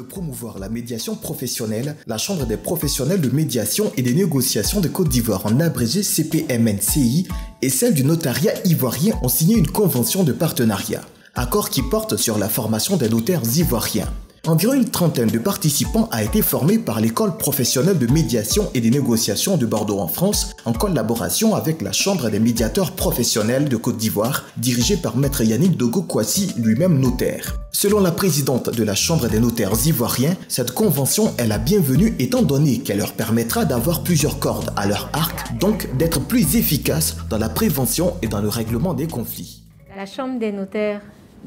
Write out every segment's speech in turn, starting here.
promouvoir la médiation professionnelle, la Chambre des professionnels de médiation et des négociations de Côte d'Ivoire, en abrégé CPMNCI, et celle du notariat ivoirien ont signé une convention de partenariat, accord qui porte sur la formation des notaires ivoiriens. Environ une trentaine de participants a été formée par l'école professionnelle de médiation et des négociations de Bordeaux en France, en collaboration avec la Chambre des médiateurs professionnels de Côte d'Ivoire, dirigée par Maître Yannick Dogo Kouassi, lui-même notaire. Selon la présidente de la Chambre des notaires ivoiriens, cette convention est la bienvenue étant donné qu'elle leur permettra d'avoir plusieurs cordes à leur arc, donc d'être plus efficaces dans la prévention et dans le règlement des conflits. La Chambre des notaires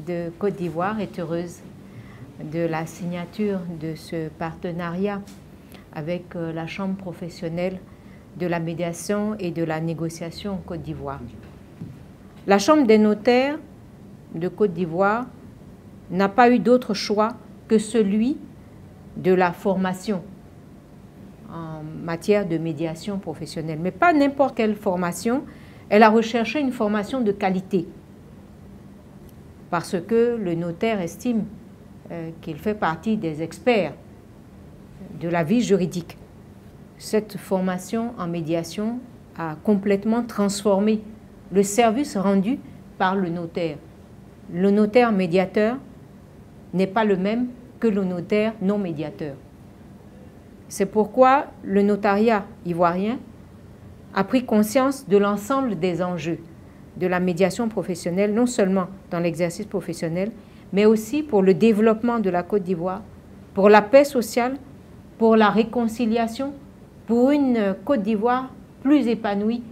de Côte d'Ivoire est heureuse de la signature de ce partenariat avec la Chambre professionnelle de la médiation et de la négociation en Côte d'Ivoire. La Chambre des notaires de Côte d'Ivoire n'a pas eu d'autre choix que celui de la formation en matière de médiation professionnelle. Mais pas n'importe quelle formation, elle a recherché une formation de qualité parce que le notaire estime qu'il fait partie des experts de la vie juridique. Cette formation en médiation a complètement transformé le service rendu par le notaire. Le notaire médiateur n'est pas le même que le notaire non médiateur. C'est pourquoi le notariat ivoirien a pris conscience de l'ensemble des enjeux de la médiation professionnelle, non seulement dans l'exercice professionnel, mais aussi pour le développement de la Côte d'Ivoire, pour la paix sociale, pour la réconciliation, pour une Côte d'Ivoire plus épanouie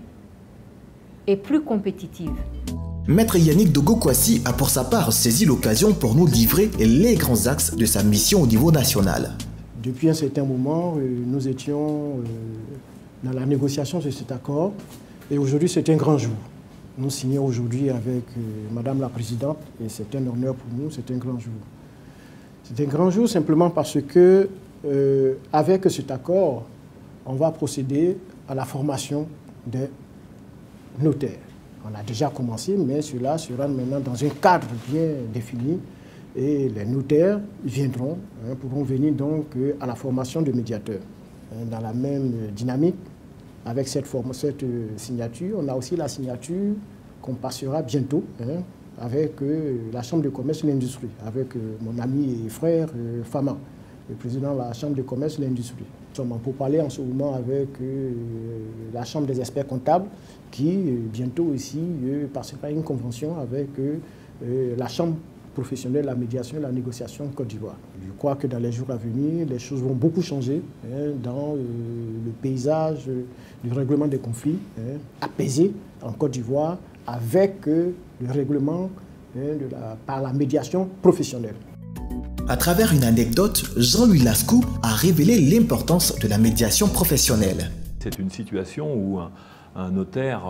et plus compétitive. Maître Yannick Dogo Kouassi a pour sa part saisi l'occasion pour nous livrer les grands axes de sa mission au niveau national. Depuis un certain moment, nous étions dans la négociation de cet accord et aujourd'hui c'est un grand jour. Nous signons aujourd'hui avec Madame la Présidente et c'est un honneur pour nous, c'est un grand jour. C'est un grand jour simplement parce que avec cet accord, on va procéder à la formation des notaires. On a déjà commencé, mais cela sera maintenant dans un cadre bien défini et les notaires viendront, pourront venir donc à la formation de médiateurs. Dans la même dynamique, avec cette signature, on a aussi la signature qu'on passera bientôt avec la Chambre de commerce et l'industrie, avec mon ami et frère Fama, le président de la Chambre de commerce et l'industrie. Nous sommes en pourparlers en ce moment avec la Chambre des experts comptables qui bientôt aussi participera à une convention avec la Chambre professionnelle de la médiation et de la négociation en Côte d'Ivoire. Je crois que dans les jours à venir, les choses vont beaucoup changer dans le paysage du règlement des conflits apaisé en Côte d'Ivoire avec le règlement par la médiation professionnelle. À travers une anecdote, Jean-Louis Lascou a révélé l'importance de la médiation professionnelle. C'est une situation où un notaire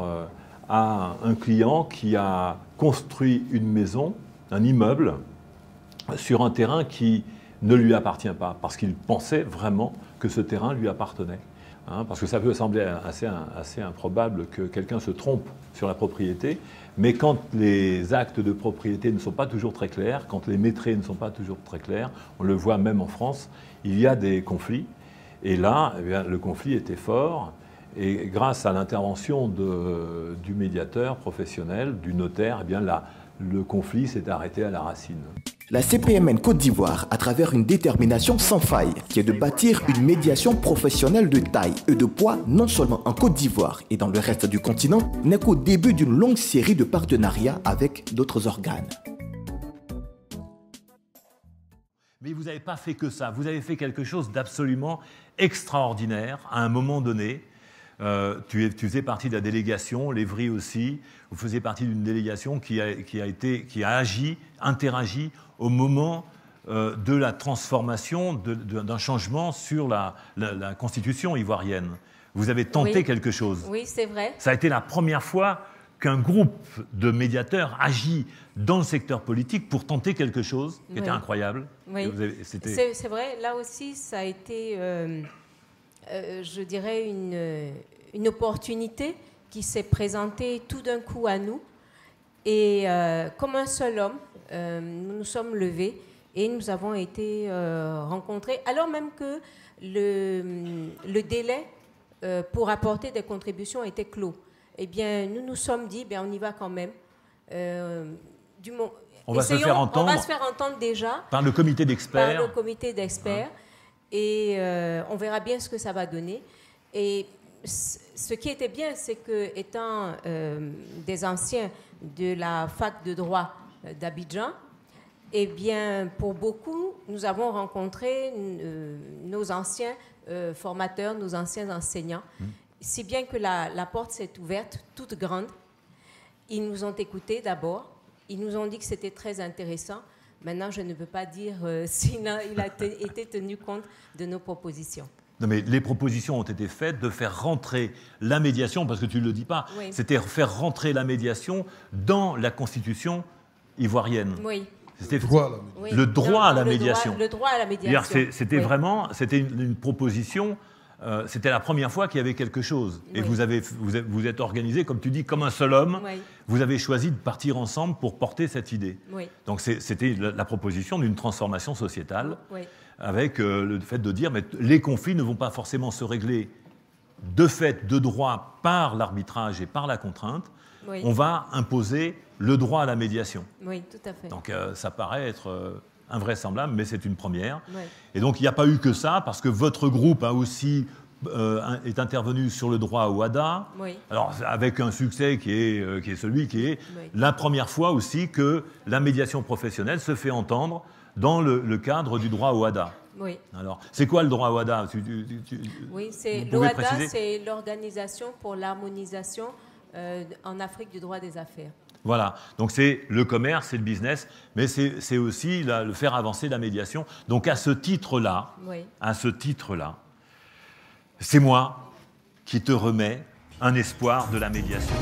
a un client qui a construit une maison, un immeuble, sur un terrain qui ne lui appartient pas, parce qu'il pensait vraiment que ce terrain lui appartenait. Parce que ça peut sembler assez improbable que quelqu'un se trompe sur la propriété, mais quand les actes de propriété ne sont pas toujours très clairs, quand les maîtrés ne sont pas toujours très clairs, on le voit même en France, il y a des conflits. Et là, eh bien, le conflit était fort, et grâce à l'intervention du médiateur professionnel, du notaire, eh bien, le conflit s'est arrêté à la racine. La CPMN Côte d'Ivoire, à travers une détermination sans faille, qui est de bâtir une médiation professionnelle de taille et de poids, non seulement en Côte d'Ivoire et dans le reste du continent, n'est qu'au début d'une longue série de partenariats avec d'autres organes. Mais vous n'avez pas fait que ça, vous avez fait quelque chose d'absolument extraordinaire à un moment donné. Tu faisais partie de la délégation, l'Evry aussi, vous faisiez partie d'une délégation qui a agi, interagi au moment de la transformation, d'un changement sur la constitution ivoirienne. Vous avez tenté quelque chose. Oui, c'est vrai. Ça a été la première fois qu'un groupe de médiateurs agit dans le secteur politique pour tenter quelque chose qui était incroyable. Oui, c'est vrai. Là aussi, ça a été, je dirais, une opportunité qui s'est présentée tout d'un coup à nous. Et comme un seul homme, nous nous sommes levés Et nous avons été rencontrés, alors même que le délai pour apporter des contributions était clos. Eh bien, nous nous sommes dit, on y va quand même. On va se faire entendre déjà par le comité d'experts. Par le comité d'experts. Et on verra bien ce que ça va donner. Et ce qui était bien, c'est que, étant des anciens de la fac de droit d'Abidjan, eh bien, pour beaucoup, nous avons rencontré nos anciens formateurs, nos anciens enseignants, si bien que la porte s'est ouverte, toute grande. Ils nous ont écoutés d'abord. Ils nous ont dit que c'était très intéressant. Maintenant, je ne peux pas dire s'il a été tenu compte de nos propositions. Non, mais les propositions ont été faites de faire rentrer la médiation, parce que tu ne le dis pas, c'était faire rentrer la médiation dans la Constitution ivoirienne. Oui. C'était le droit à la médiation. Le droit à la médiation. C'était vraiment une proposition. C'était la première fois qu'il y avait quelque chose. Et vous êtes organisés, comme tu dis, comme un seul homme. Oui. Vous avez choisi de partir ensemble pour porter cette idée. Oui. Donc c'était la proposition d'une transformation sociétale, avec le fait de dire mais les conflits ne vont pas forcément se régler de fait, de droit, par l'arbitrage et par la contrainte. Oui. On va imposer le droit à la médiation. Oui, tout à fait. Donc ça paraît être invraisemblable, mais c'est une première. Oui. Et donc il n'y a pas eu que ça, parce que votre groupe a aussi est intervenu sur le droit au WADA, alors avec un succès qui est celui qui est la première fois aussi que la médiation professionnelle se fait entendre dans le cadre du droit au WADA. Oui. Alors, c'est quoi le droit au WADA? Oui, l'OADA, c'est l'Organisation pour l'harmonisation en Afrique du droit des affaires. Voilà, donc c'est le commerce, c'est le business, mais c'est aussi le faire avancer la médiation. Donc à ce titre-là, c'est moi qui te remets un espoir de la médiation.